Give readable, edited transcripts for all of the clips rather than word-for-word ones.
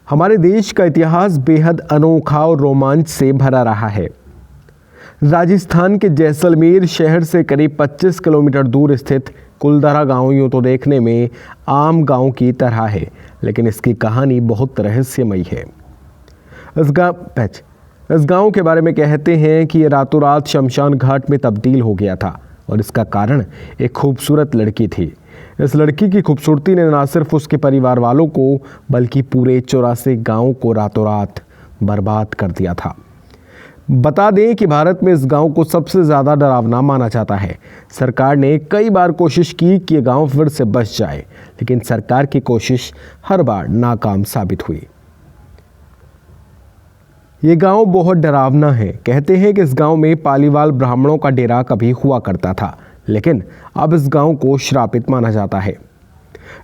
हमारे देश का इतिहास बेहद अनोखा और रोमांच से भरा रहा है। राजस्थान के जैसलमेर शहर से करीब 25 किलोमीटर दूर स्थित कुलधरा गांव यूँ तो देखने में आम गांव की तरह है, लेकिन इसकी कहानी बहुत रहस्यमयी है। इस गांव के बारे में कहते हैं कि ये रातों रात शमशान घाट में तब्दील हो गया था और इसका कारण एक खूबसूरत लड़की थी। इस लड़की की खूबसूरती ने न सिर्फ उसके परिवार वालों को बल्कि पूरे 84 गांव को रातों रात बर्बाद कर दिया था। बता दें कि भारत में इस गांव को सबसे ज़्यादा डरावना माना जाता है। सरकार ने कई बार कोशिश की कि ये गांव फिर से बच जाए, लेकिन सरकार की कोशिश हर बार नाकाम साबित हुई। ये गांव बहुत डरावना है। कहते हैं कि इस गांव में पालीवाल ब्राह्मणों का डेरा कभी हुआ करता था, लेकिन अब इस गांव को श्रापित माना जाता है।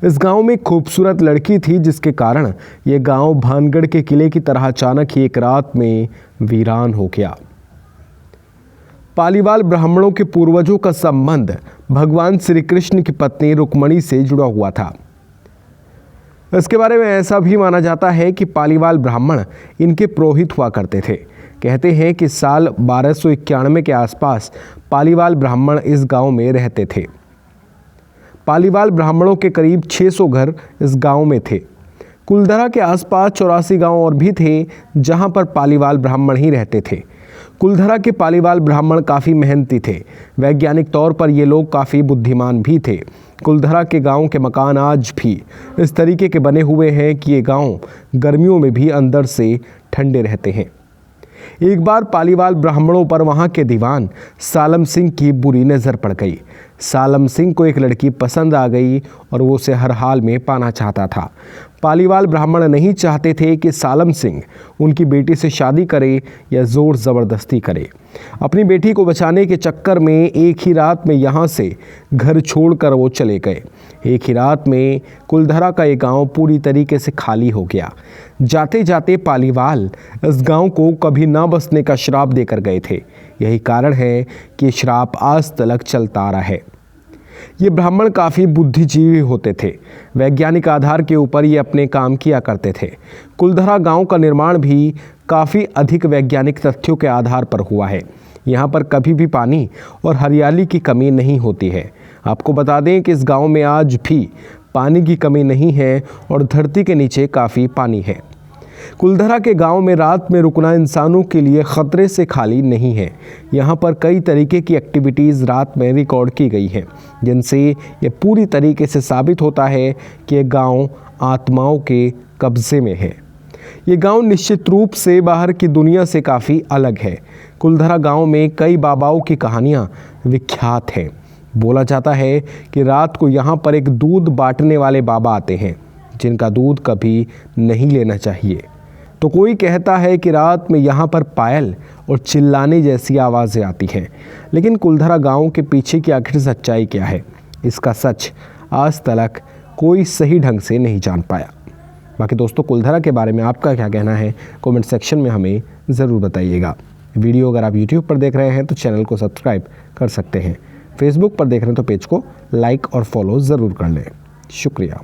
इस गांव में एक खूबसूरत लड़की थी, जिसके कारण ये गांव भानगढ़ के किले की तरह अचानक ही एक रात में वीरान हो गया। पालीवाल ब्राह्मणों के पूर्वजों का संबंध भगवान श्री कृष्ण की पत्नी रुक्मणी से जुड़ा हुआ था। इसके बारे में ऐसा भी माना जाता है कि पालीवाल ब्राह्मण इनके पुरोहित हुआ करते थे। कहते हैं कि साल 1291 के आसपास पालीवाल ब्राह्मण इस गांव में रहते थे। पालीवाल ब्राह्मणों के करीब 600 घर इस गांव में थे। कुलधरा के आसपास 84 गांव और भी थे जहां पर पालीवाल ब्राह्मण ही रहते थे। कुलधरा के पालीवाल ब्राह्मण काफ़ी मेहनती थे। वैज्ञानिक तौर पर ये लोग काफ़ी बुद्धिमान भी थे। कुलधरा के गांव के मकान आज भी इस तरीके के बने हुए हैं कि ये गांव गर्मियों में भी अंदर से ठंडे रहते हैं। एक बार पालीवाल ब्राह्मणों पर वहां के दीवान सालम सिंह की बुरी नज़र पड़ गई। सालम सिंह को एक लड़की पसंद आ गई और वो उसे हर हाल में पाना चाहता था। पालीवाल ब्राह्मण नहीं चाहते थे कि सालम सिंह उनकी बेटी से शादी करे या ज़ोर ज़बरदस्ती करे। अपनी बेटी को बचाने के चक्कर में एक ही रात में यहाँ से घर छोड़कर वो चले गए। एक ही रात में कुलधरा का ये गांव पूरी तरीके से खाली हो गया। जाते जाते पालीवाल इस गांव को कभी ना बसने का श्राप देकर गए थे। यही कारण है कि श्राप आज तक चलता आ रहा है। ये ब्राह्मण काफ़ी बुद्धिजीवी होते थे। वैज्ञानिक आधार के ऊपर ये अपने काम किया करते थे। कुलधरा गांव का निर्माण भी काफ़ी अधिक वैज्ञानिक तथ्यों के आधार पर हुआ है। यहाँ पर कभी भी पानी और हरियाली की कमी नहीं होती है। आपको बता दें कि इस गांव में आज भी पानी की कमी नहीं है और धरती के नीचे काफ़ी पानी है। कुलधरा के गांव में रात में रुकना इंसानों के लिए ख़तरे से खाली नहीं है। यहाँ पर कई तरीके की एक्टिविटीज़ रात में रिकॉर्ड की गई हैं, जिनसे ये पूरी तरीके से साबित होता है कि ये गांव आत्माओं के कब्ज़े में है। ये गांव निश्चित रूप से बाहर की दुनिया से काफ़ी अलग है। कुलधरा गांव में कई बाबाओं की कहानियाँ विख्यात हैं। बोला जाता है कि रात को यहाँ पर एक दूध बांटने वाले बाबा आते हैं, जिनका दूध कभी नहीं लेना चाहिए। तो कोई कहता है कि रात में यहाँ पर पायल और चिल्लाने जैसी आवाज़ें आती हैं। लेकिन कुलधरा गांव के पीछे की आखिर सच्चाई क्या है, इसका सच आज तक कोई सही ढंग से नहीं जान पाया। बाकी दोस्तों, कुलधरा के बारे में आपका क्या कहना है, कमेंट सेक्शन में हमें ज़रूर बताइएगा। वीडियो अगर आप यूट्यूब पर देख रहे हैं तो चैनल को सब्सक्राइब कर सकते हैं। फेसबुक पर देख रहे हैं तो पेज को लाइक और फॉलो ज़रूर कर लें। शुक्रिया।